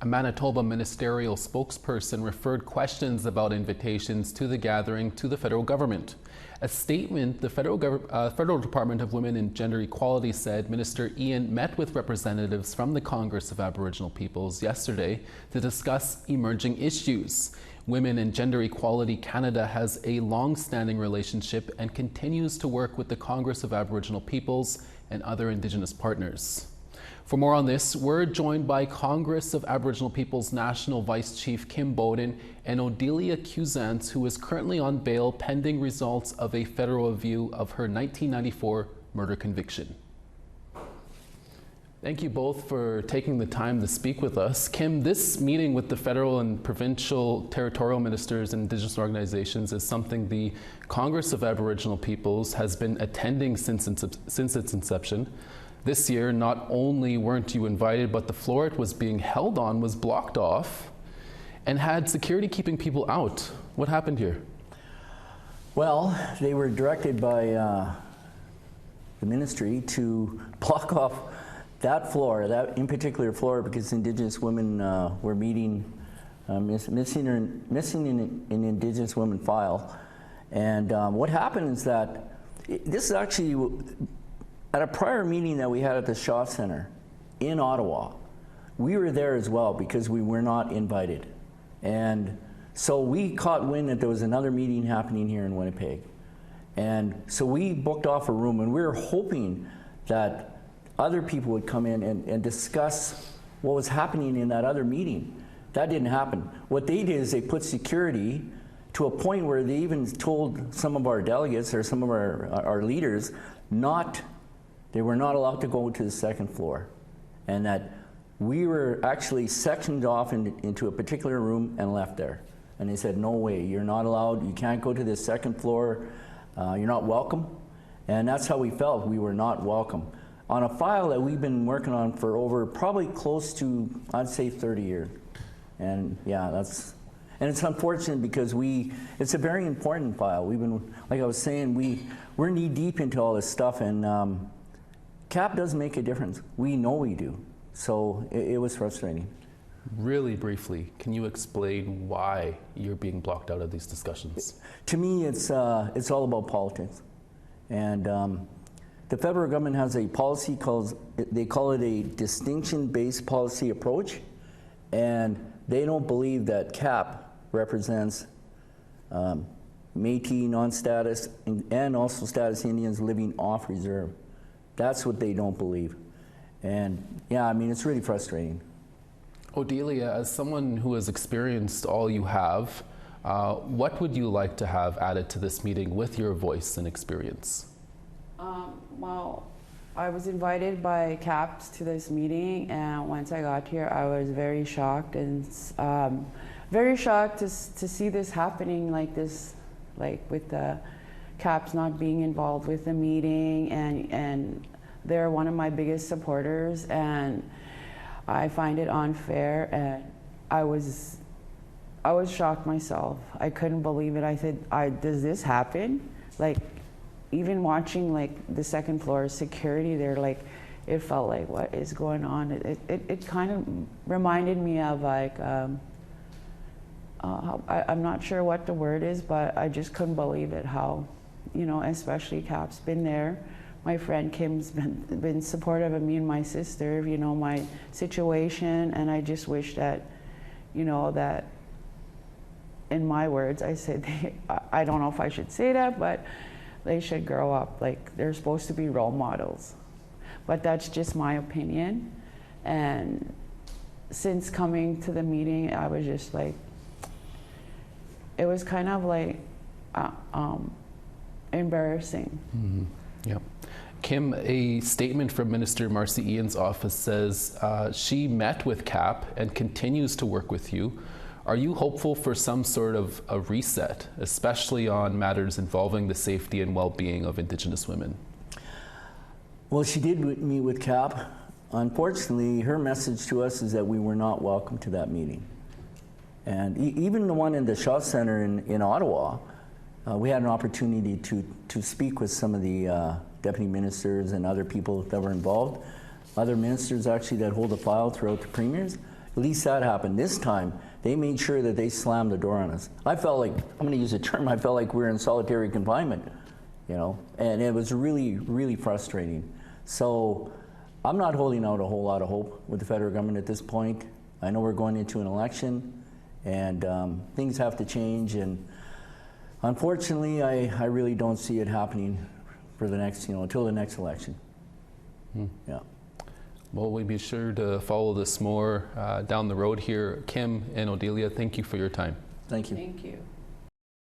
A Manitoba ministerial spokesperson referred questions about invitations to the gathering to the federal government. A statement, the Federal Department of Women and Gender Equality said Minister Ian met with representatives from the Congress of Aboriginal Peoples yesterday to discuss emerging issues. Women and Gender Equality Canada has a long-standing relationship and continues to work with the Congress of Aboriginal Peoples and other Indigenous partners. For more on this, we're joined by Congress of Aboriginal Peoples National Vice Chief Kim Beaudin and Odelia Quewezance, who is currently on bail pending results of a federal review of her 1994 murder conviction. Thank you both for taking the time to speak with us. Kim, this meeting with the federal and provincial territorial ministers and Indigenous organizations is something the Congress of Aboriginal Peoples has been attending since its inception. This year, not only weren't you invited, but the floor it was being held on was blocked off and had security keeping people out. What happened here? Well, they were directed by the ministry to block off that floor, that in particular floor, because Indigenous women were meeting, missing an Indigenous women file. And what happened is that this is actually at a prior meeting that we had at the Shaw Center in Ottawa. We were there as well because we were not invited. And so we caught wind that there was another meeting happening here in Winnipeg. And so we booked off a room, and we were hoping that other people would come in and discuss what was happening in that other meeting. That didn't happen. What they did is they put security to a point where they even told some of our delegates or some of our leaders they were not allowed to go to the second floor, and that we were actually sectioned off into a particular room and left there. And they said, no way, you're not allowed, you can't go to the second floor, you're not welcome. And that's how we felt, we were not welcome. On a file that we've been working on for over probably close to, I'd say 30 years. And yeah, and it's unfortunate because it's a very important file. We've been, like I was saying, we're knee deep into all this stuff, and CAP does make a difference. We know we do. So it was frustrating. Really briefly, can you explain why you're being blocked out of these discussions? To me, it's all about politics. And the federal government has a policy they call it a distinction-based policy approach. And they don't believe that CAP represents Métis, non-status, and also status Indians living off reserve. That's what they don't believe. And yeah, I mean, it's really frustrating. Odelia, as someone who has experienced all you have, what would you like to have added to this meeting with your voice and experience? Well, I was invited by CAPS to this meeting, and once I got here, I was very shocked and very shocked to see this happening like this, like with the CAPS not being involved with the meeting, and they're one of my biggest supporters, and I find it unfair, and I was shocked myself. I couldn't believe it. I said, does this happen? Like, even watching like the second floor security there, like it felt like, what is going on? It kind of reminded me of like, I'm not sure what the word is, but I just couldn't believe it, how, you know, especially CAP's been there. My friend Kim's been supportive of me and my sister, you know, my situation, and I just wish that, you know, that, in my words, I said, I don't know if I should say that, but they should grow up. Like, they're supposed to be role models. But that's just my opinion. And since coming to the meeting, I was just like, it was kind of like embarrassing. Mm-hmm. Yeah. Kim, a statement from Minister Marcy Ian's office says she met with CAP and continues to work with you. Are you hopeful for some sort of a reset, especially on matters involving the safety and well-being of Indigenous women? Well, she did meet with CAP. Unfortunately, her message to us is that we were not welcome to that meeting. And even the one in the Shaw Center in Ottawa, we had an opportunity to speak with some of the deputy ministers and other people that were involved. Other ministers actually that hold a file throughout the premiers. It At least that happened. This time, they made sure that they slammed the door on us. I felt like, I'm going to use a term, I felt like we were in solitary confinement, you know, and it was really, really frustrating. So I'm not holding out a whole lot of hope with the federal government at this point. I know we're going into an election, and things have to change, and unfortunately, I really don't see it happening for the next, until the next election. Yeah. Well, we'll be sure to follow this more down the road here. Kim and Odelia, thank you for your time. Thank you. Thank you.